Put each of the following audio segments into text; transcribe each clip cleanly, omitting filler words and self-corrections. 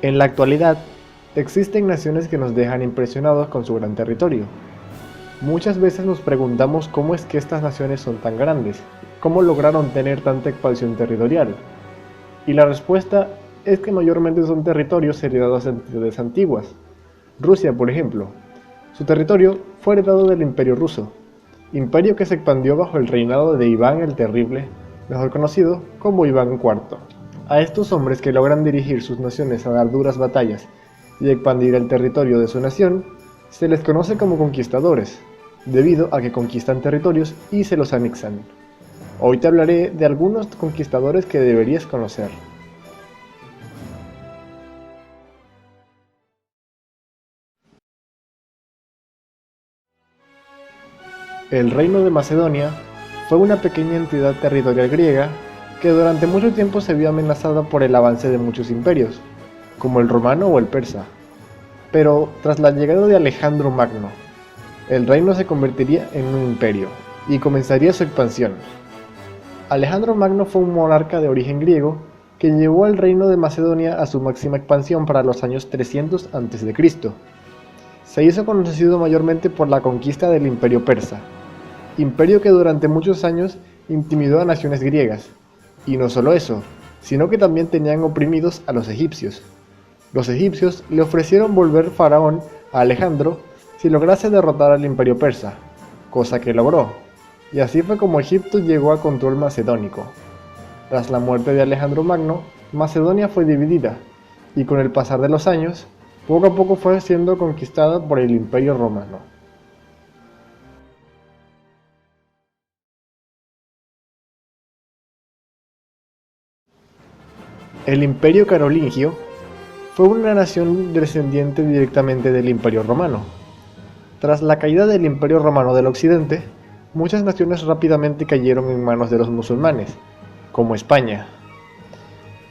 En la actualidad, existen naciones que nos dejan impresionados con su gran territorio. Muchas veces nos preguntamos cómo es que estas naciones son tan grandes, cómo lograron tener tanta expansión territorial. Y la respuesta es que mayormente son territorios heredados de entidades antiguas. Rusia, por ejemplo, su territorio fue heredado del Imperio Ruso, imperio que se expandió bajo el reinado de Iván el Terrible, mejor conocido como Iván IV. A estos hombres que logran dirigir sus naciones a dar duras batallas y expandir el territorio de su nación, se les conoce como conquistadores, debido a que conquistan territorios y se los anexan. Hoy te hablaré de algunos conquistadores que deberías conocer. El Reino de Macedonia fue una pequeña entidad territorial griega que durante mucho tiempo se vio amenazada por el avance de muchos imperios, como el romano o el persa. Pero tras la llegada de Alejandro Magno, el reino se convertiría en un imperio y comenzaría su expansión. Alejandro Magno fue un monarca de origen griego que llevó al reino de Macedonia a su máxima expansión para los años 300 a.C. Se hizo conocido mayormente por la conquista del imperio persa, imperio que durante muchos años intimidó a naciones griegas, y no solo eso, sino que también tenían oprimidos a los egipcios. Los egipcios le ofrecieron volver faraón a Alejandro si lograse derrotar al imperio persa, cosa que logró, y así fue como Egipto llegó a control macedónico. Tras la muerte de Alejandro Magno, Macedonia fue dividida, y con el pasar de los años, poco a poco fue siendo conquistada por el Imperio Romano. El Imperio Carolingio fue una nación descendiente directamente del Imperio Romano. Tras la caída del Imperio Romano del Occidente, muchas naciones rápidamente cayeron en manos de los musulmanes, como España.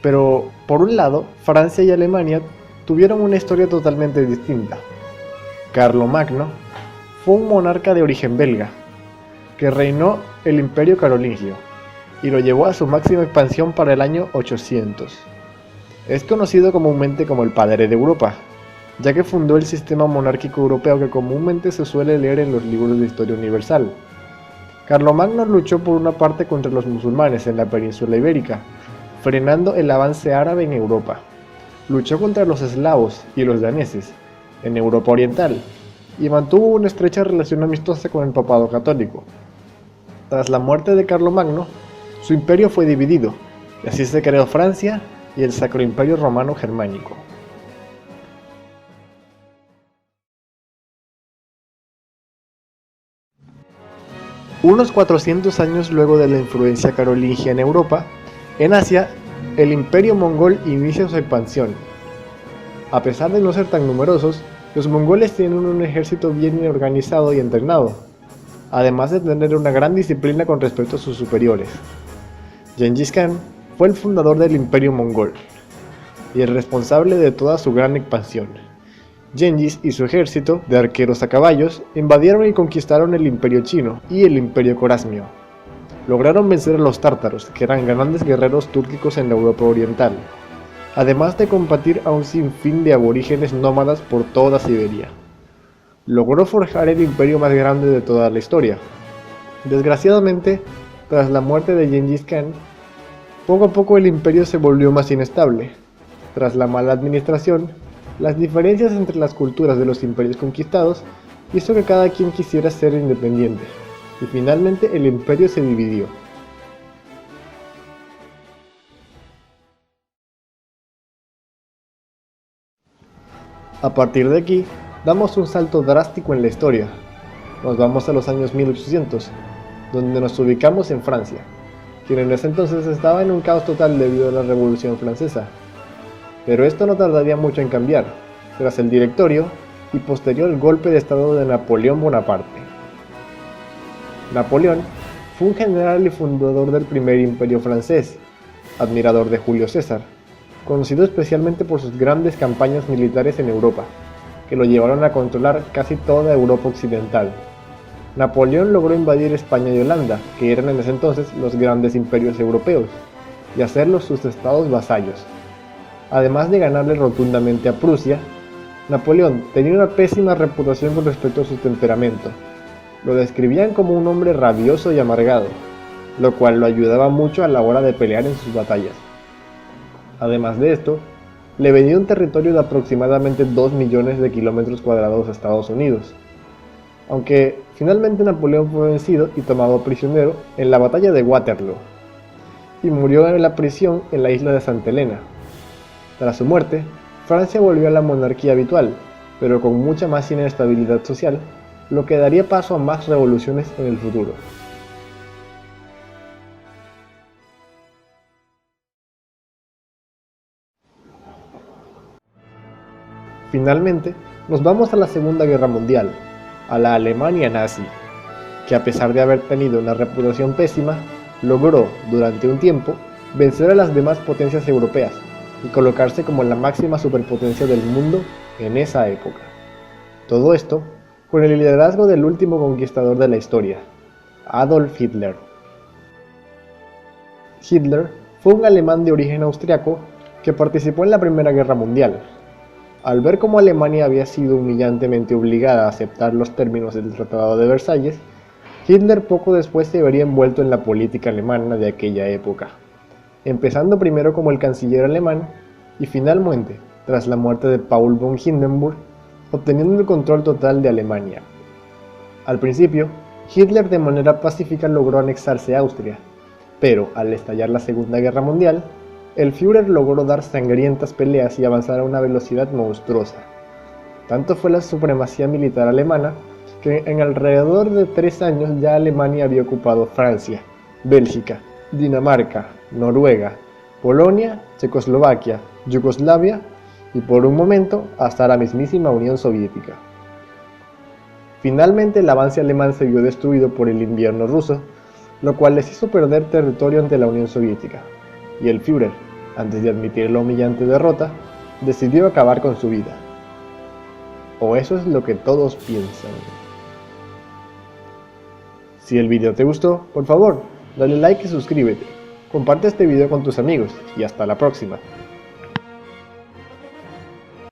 Pero, por un lado, Francia y Alemania tuvieron una historia totalmente distinta. Carlomagno fue un monarca de origen belga, que reinó el Imperio Carolingio, y lo llevó a su máxima expansión para el año 800. Es conocido comúnmente como el padre de Europa, ya que fundó el sistema monárquico europeo que comúnmente se suele leer en los libros de historia universal. Carlomagno luchó por una parte contra los musulmanes en la península ibérica, frenando el avance árabe en Europa. Luchó contra los eslavos y los daneses en Europa Oriental, y mantuvo una estrecha relación amistosa con el papado católico. Tras la muerte de Carlomagno, su imperio fue dividido, y así se creó Francia y el Sacro Imperio Romano Germánico. Unos 400 años luego de la influencia carolingia en Europa, en Asia, el Imperio Mongol inicia su expansión. A pesar de no ser tan numerosos, los mongoles tienen un ejército bien organizado y entrenado, además de tener una gran disciplina con respecto a sus superiores. Gengis Khan fue el fundador del Imperio Mongol y el responsable de toda su gran expansión. Gengis y su ejército de arqueros a caballos invadieron y conquistaron el Imperio Chino y el Imperio Corasmio. Lograron vencer a los tártaros, que eran grandes guerreros túrquicos en la Europa Oriental, además de combatir a un sinfín de aborígenes nómadas por toda Siberia. Logró forjar el imperio más grande de toda la historia. Desgraciadamente, tras la muerte de Gengis Khan, poco a poco el imperio se volvió más inestable. Tras la mala administración, las diferencias entre las culturas de los imperios conquistados hizo que cada quien quisiera ser independiente, y finalmente el imperio se dividió. A partir de aquí, damos un salto drástico en la historia. Nos vamos a los años 1800, donde nos ubicamos en Francia, quien en ese entonces estaba en un caos total debido a la Revolución Francesa. Pero esto no tardaría mucho en cambiar, tras el Directorio y posterior golpe de estado de Napoleón Bonaparte. Napoleón fue un general y fundador del primer imperio francés, admirador de Julio César, conocido especialmente por sus grandes campañas militares en Europa, que lo llevaron a controlar casi toda Europa occidental. Napoleón logró invadir España y Holanda, que eran en ese entonces los grandes imperios europeos, y hacerlos sus estados vasallos. Además de ganarle rotundamente a Prusia, Napoleón tenía una pésima reputación con respecto a su temperamento. Lo describían como un hombre rabioso y amargado, lo cual lo ayudaba mucho a la hora de pelear en sus batallas. Además de esto, le vendió un territorio de aproximadamente 2 millones de kilómetros cuadrados a Estados Unidos, aunque finalmente Napoleón fue vencido y tomado prisionero en la batalla de Waterloo, y murió en la prisión en la isla de Santa Helena. Tras su muerte, Francia volvió a la monarquía habitual, pero con mucha más inestabilidad social, lo que daría paso a más revoluciones en el futuro. Finalmente, nos vamos a la Segunda Guerra Mundial, a la Alemania nazi, que a pesar de haber tenido una reputación pésima, logró, durante un tiempo, vencer a las demás potencias europeas y colocarse como la máxima superpotencia del mundo en esa época. Todo esto con el liderazgo del último conquistador de la historia, Adolf Hitler. Hitler fue un alemán de origen austriaco que participó en la Primera Guerra Mundial. Al ver cómo Alemania había sido humillantemente obligada a aceptar los términos del Tratado de Versalles, Hitler poco después se vería envuelto en la política alemana de aquella época, empezando primero como el canciller alemán y finalmente, tras la muerte de Paul von Hindenburg, obteniendo el control total de Alemania. Al principio, Hitler de manera pacífica logró anexarse a Austria, pero al estallar la Segunda Guerra Mundial, el Führer logró dar sangrientas peleas y avanzar a una velocidad monstruosa. Tanto fue la supremacía militar alemana que en alrededor de 3 años ya Alemania había ocupado Francia, Bélgica, Dinamarca, Noruega, Polonia, Checoslovaquia, Yugoslavia y por un momento hasta la mismísima Unión Soviética. Finalmente el avance alemán se vio destruido por el invierno ruso, lo cual les hizo perder territorio ante la Unión Soviética, y el Führer, antes de admitir la humillante derrota, decidió acabar con su vida. O eso es lo que todos piensan. Si el video te gustó, por favor, dale like y suscríbete. Comparte este video con tus amigos y hasta la próxima.